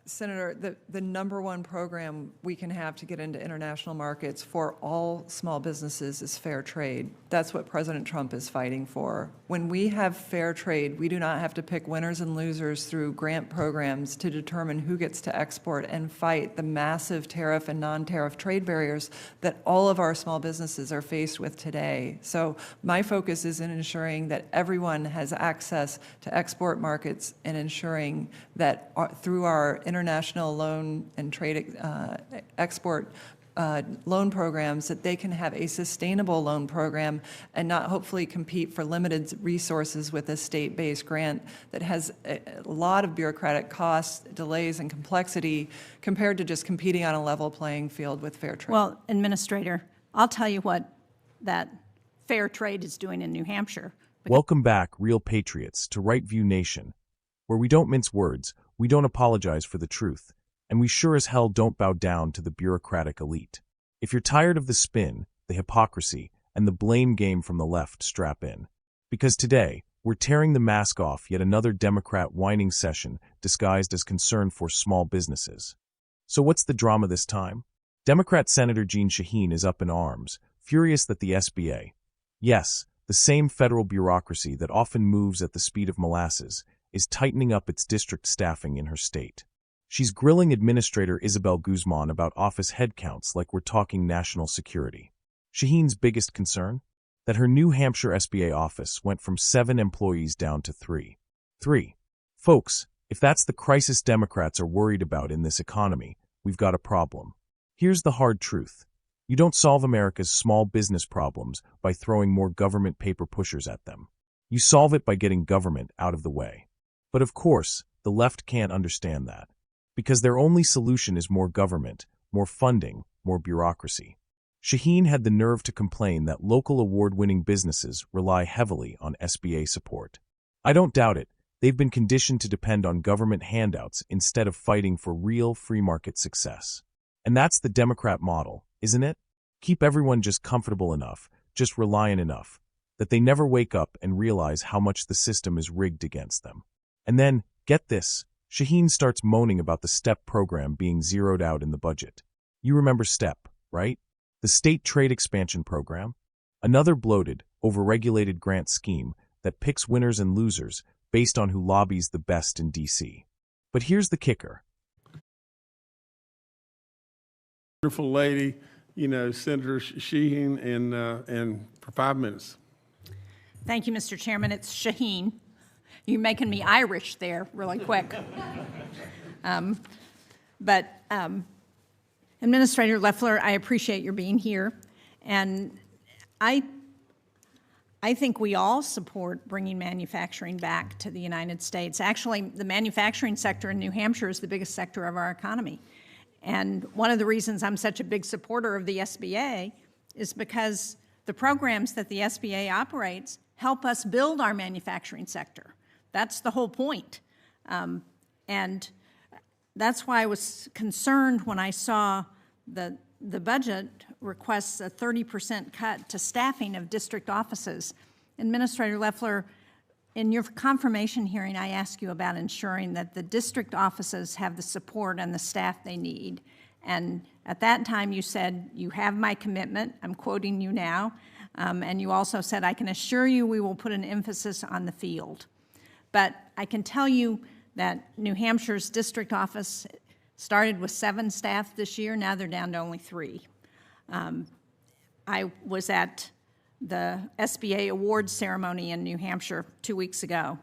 Senator, the number one program we can have to get into international markets for all small businesses is fair trade. That's what President Trump is fighting for. When we have fair trade, we do not have to pick winners and losers through grant programs to determine who gets to export and fight the massive tariff and non-tariff trade barriers that all of our small businesses are faced with today. So my focus is in ensuring that everyone has access to export markets and ensuring that through our international loan and trade export loan programs, that they can have a sustainable loan program and not hopefully compete for limited resources with a state-based grant that has a lot of bureaucratic costs, delays, and complexity compared to just competing on a level playing field with fair trade. Well, Administrator, I'll tell you what that fair trade is doing in New Hampshire. Welcome back, real patriots, to Right View Nation, where we don't mince words, we don't apologize for the truth, and we sure as hell don't bow down to the bureaucratic elite. If you're tired of the spin, the hypocrisy, and the blame game from the left, strap in. Because today, we're tearing the mask off yet another Democrat whining session disguised as concern for small businesses. So what's the drama this time? Democrat Senator Jeanne Shaheen is up in arms, furious that the SBA, yes, the same federal bureaucracy that often moves at the speed of molasses, is tightening up its district staffing in her state. She's grilling Administrator Isabel Guzman about office headcounts like we're talking national security. Shaheen's biggest concern? That her New Hampshire SBA office went from 7 employees down to 3. Folks, if that's the crisis Democrats are worried about in this economy, we've got a problem. Here's the hard truth. You don't solve America's small business problems by throwing more government paper pushers at them. You solve it by getting government out of the way. But of course, the left can't understand that, because their only solution is more government, more funding, more bureaucracy. Shaheen had the nerve to complain that local award-winning businesses rely heavily on SBA support. I don't doubt it. They've been conditioned to depend on government handouts instead of fighting for real free market success. And that's the Democrat model, isn't it? Keep everyone just comfortable enough, just reliant enough, that they never wake up and realize how much the system is rigged against them. And then, get this, Shaheen starts moaning about the STEP program being zeroed out in the budget. You remember STEP, right? The State Trade Expansion Program? Another bloated, overregulated grant scheme that picks winners and losers based on who lobbies the best in D.C. But here's the kicker. Wonderful lady, Senator Shaheen, and for 5 minutes. Thank you, Mr. Chairman. It's Shaheen. You're making me Irish there really quick. Administrator Loeffler, I appreciate your being here. And I think we all support bringing manufacturing back to the United States. Actually, the manufacturing sector in New Hampshire is the biggest sector of our economy. And one of the reasons I'm such a big supporter of the SBA is because the programs that the SBA operates help us build our manufacturing sector. That's the whole point. And that's why I was concerned when I saw the budget requests a 30% cut to staffing of district offices. Administrator Loeffler, in your confirmation hearing, I asked you about ensuring that the district offices have the support and the staff they need. And at that time, you said, "You have my commitment." I'm quoting you now. And you also said, "I can assure you we will put an emphasis on the field." But I can tell you that New Hampshire's district office started with 7 staff this year. Now they're down to only 3. I was at the SBA awards ceremony in New Hampshire 2 weeks ago,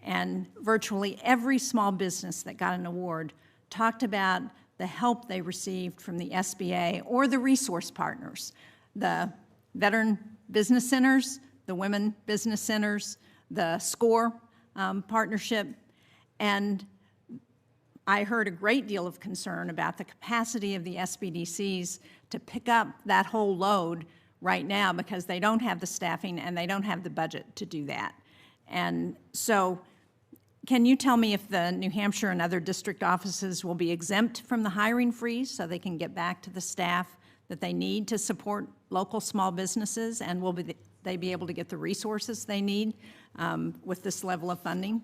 and virtually every small business that got an award talked about the help they received from the SBA or the resource partners, the veteran business centers, the women business centers, the SCORE partnership, and I heard a great deal of concern about the capacity of the SBDCs to pick up that whole load right now because they don't have the staffing and they don't have the budget to do that. And so can you tell me if the New Hampshire and other district offices will be exempt from the hiring freeze so they can get back to the staff that they need to support local small businesses, and will they be able to get the resources they need with this level of funding?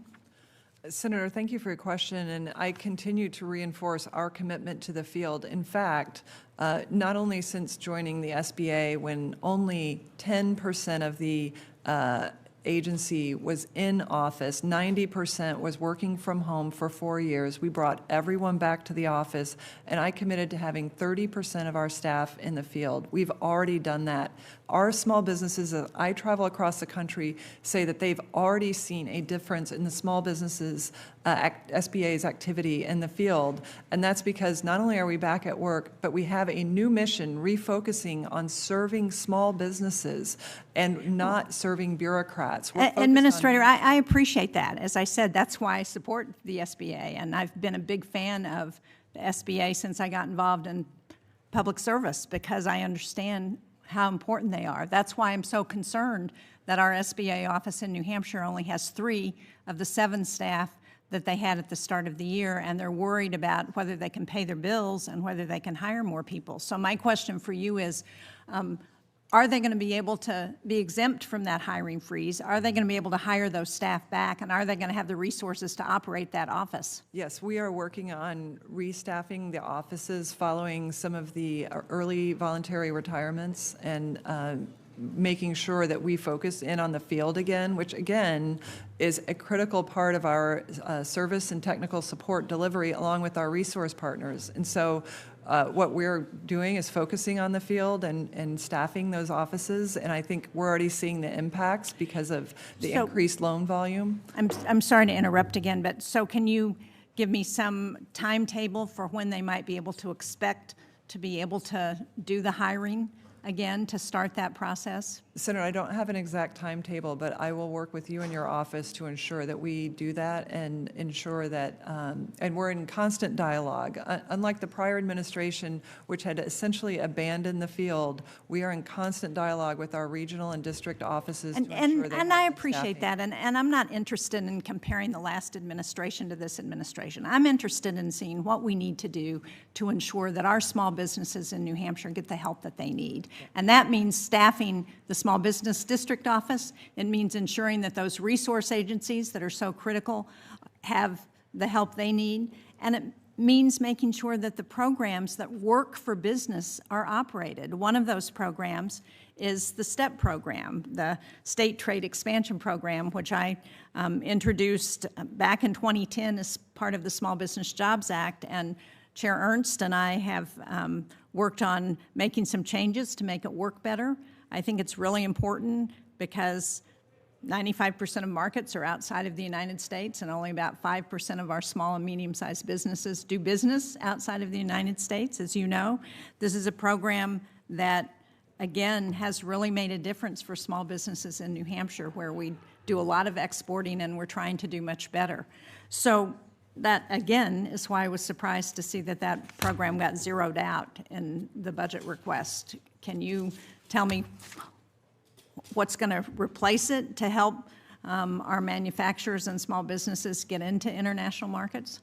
Senator, thank you for your question, and I continue to reinforce our commitment to the field. In fact, not only since joining the SBA, when only 10% of the agency was in office, 90% was working from home for 4 years. We brought everyone back to the office, and I committed to having 30% of our staff in the field. We've already done that. Our small businesses, as I travel across the country, say that they've already seen a difference in the small businesses, SBA's activity in the field, and that's because not only are we back at work, but we have a new mission refocusing on serving small businesses and not serving bureaucrats. We're focused on- Administrator, I appreciate that. As I said, that's why I support the SBA, and I've been a big fan of the SBA since I got involved in public service, because I understand how important they are. That's why I'm so concerned that our SBA office in New Hampshire only has 3 of the 7 staff that they had at the start of the year, and they're worried about whether they can pay their bills and whether they can hire more people. So my question for you is, are they going to be able to be exempt from that hiring freeze? Are they going to be able to hire those staff back? And are they going to have the resources to operate that office? Yes, we are working on restaffing the offices following some of the early voluntary retirements and making sure that we focus in on the field again, which again is a critical part of our service and technical support delivery along with our resource partners. And so what we're doing is focusing on the field and staffing those offices, and I think we're already seeing the impacts because of the increased loan volume. I'm sorry to interrupt again, but so can you give me some timetable for when they might be able to expect to be able to do the hiring again, to start that process? Senator, I don't have an exact timetable, but I will work with you and your office to ensure that we do that and ensure that, and we're in constant dialogue. Unlike the prior administration, which had essentially abandoned the field, we are in constant dialogue with our regional and district offices to ensure they have I the appreciate staffing. that, and I'm not interested in comparing the last administration to this administration. I'm interested in seeing what we need to do to ensure that our small businesses in New Hampshire get the help that they need. And that means staffing the Small Business District Office. It means ensuring that those resource agencies that are so critical have the help they need. And it means making sure that the programs that work for business are operated. One of those programs is the STEP program, the State Trade Expansion Program, which I introduced back in 2010 as part of the Small Business Jobs Act. And Chair Ernst and I have worked on making some changes to make it work better. I think it's really important because 95% of markets are outside of the United States, and only about 5% of our small and medium-sized businesses do business outside of the United States, as you know. This is a program that, again, has really made a difference for small businesses in New Hampshire, where we do a lot of exporting and we're trying to do much better. So that, again, is why I was surprised to see that that program got zeroed out in the budget request. Can you tell me what's going to replace it to help our manufacturers and small businesses get into international markets?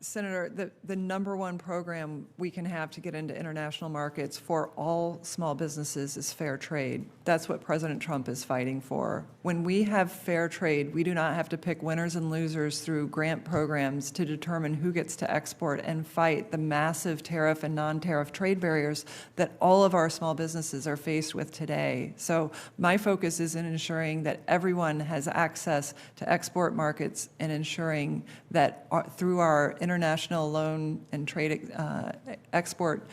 Senator, the number one program we can have to get into international markets for all small businesses is fair trade. That's what President Trump is fighting for. When we have fair trade, we do not have to pick winners and losers through grant programs to determine who gets to export and fight the massive tariff and non-tariff trade barriers that all of our small businesses are faced with today. So my focus is in ensuring that everyone has access to export markets and ensuring that through our international loan and trade export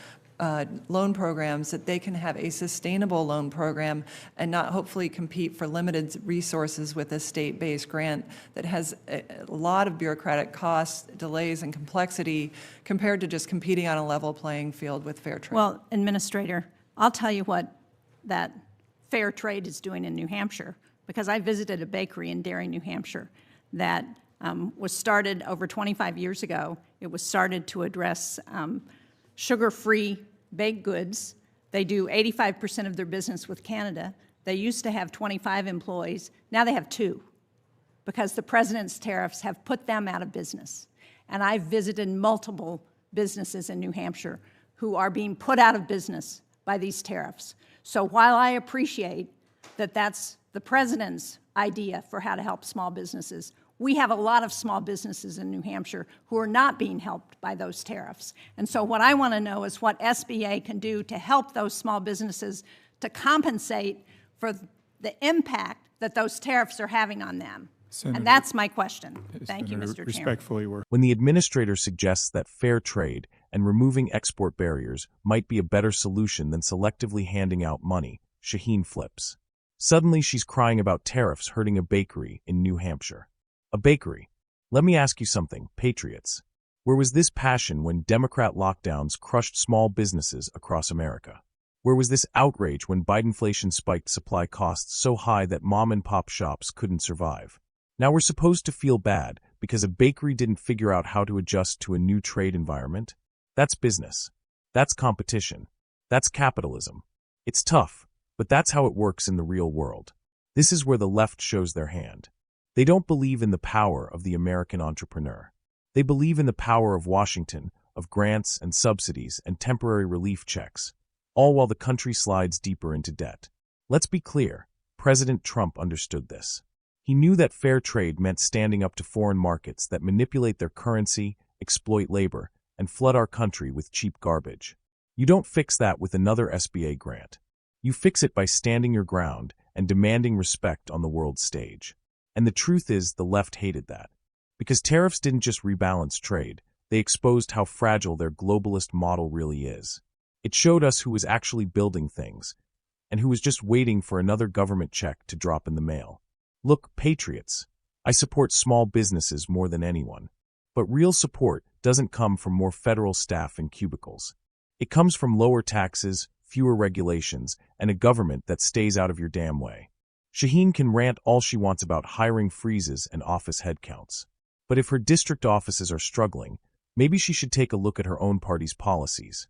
loan programs, that they can have a sustainable loan program and not hopefully compete for limited resources with a state-based grant that has a lot of bureaucratic costs, delays, and complexity compared to just competing on a level playing field with fair trade. Well, Administrator, I'll tell you what that fair trade is doing in New Hampshire, because I visited a bakery in Derry, New Hampshire, that was started over 25 years ago. It was started to address sugar-free baked goods. They do 85% of their business with Canada. They used to have 25 employees. Now they have 2, because the president's tariffs have put them out of business. And I've visited multiple businesses in New Hampshire who are being put out of business by these tariffs. So while I appreciate that that's the president's idea for how to help small businesses, we have a lot of small businesses in New Hampshire who are not being helped by those tariffs. And so what I want to know is what SBA can do to help those small businesses to compensate for the impact that those tariffs are having on them. Senator, and that's my question. Thank you, Senator, Mr. Chairman. respectfully, When the administrator suggests that fair trade and removing export barriers might be a better solution than selectively handing out money, Shaheen flips. Suddenly she's crying about tariffs hurting a bakery in New Hampshire. A bakery. Let me ask you something, patriots. Where was this passion when Democrat lockdowns crushed small businesses across America? Where was this outrage when Bidenflation spiked supply costs so high that mom-and-pop shops couldn't survive? Now we're supposed to feel bad because a bakery didn't figure out how to adjust to a new trade environment? That's business. That's competition. That's capitalism. It's tough, but that's how it works in the real world. This is where the left shows their hand. They don't believe in the power of the American entrepreneur. They believe in the power of Washington, of grants and subsidies and temporary relief checks, all while the country slides deeper into debt. Let's be clear, President Trump understood this. He knew that fair trade meant standing up to foreign markets that manipulate their currency, exploit labor, and flood our country with cheap garbage. You don't fix that with another SBA grant. You fix it by standing your ground and demanding respect on the world stage. And the truth is, the left hated that. Because tariffs didn't just rebalance trade, they exposed how fragile their globalist model really is. It showed us who was actually building things, and who was just waiting for another government check to drop in the mail. Look, patriots, I support small businesses more than anyone. But real support doesn't come from more federal staff in cubicles. It comes from lower taxes, fewer regulations, and a government that stays out of your damn way. Shaheen can rant all she wants about hiring freezes and office headcounts. But if her district offices are struggling, maybe she should take a look at her own party's policies.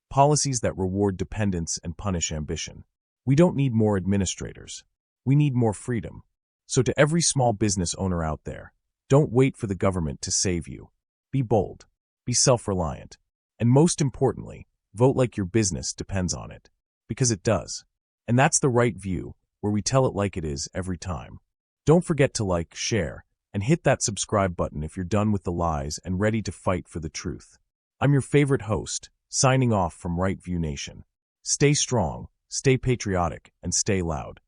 Policies that reward dependence and punish ambition. We don't need more administrators. We need more freedom. So to every small business owner out there, don't wait for the government to save you. Be bold. Be self-reliant. And most importantly, vote like your business depends on it. Because it does. And that's the right view, where we tell it like it is every time. Don't forget to like, share, and hit that subscribe button if you're done with the lies and ready to fight for the truth. I'm your favorite host, signing off from Right View Nation. Stay strong, stay patriotic, and stay loud.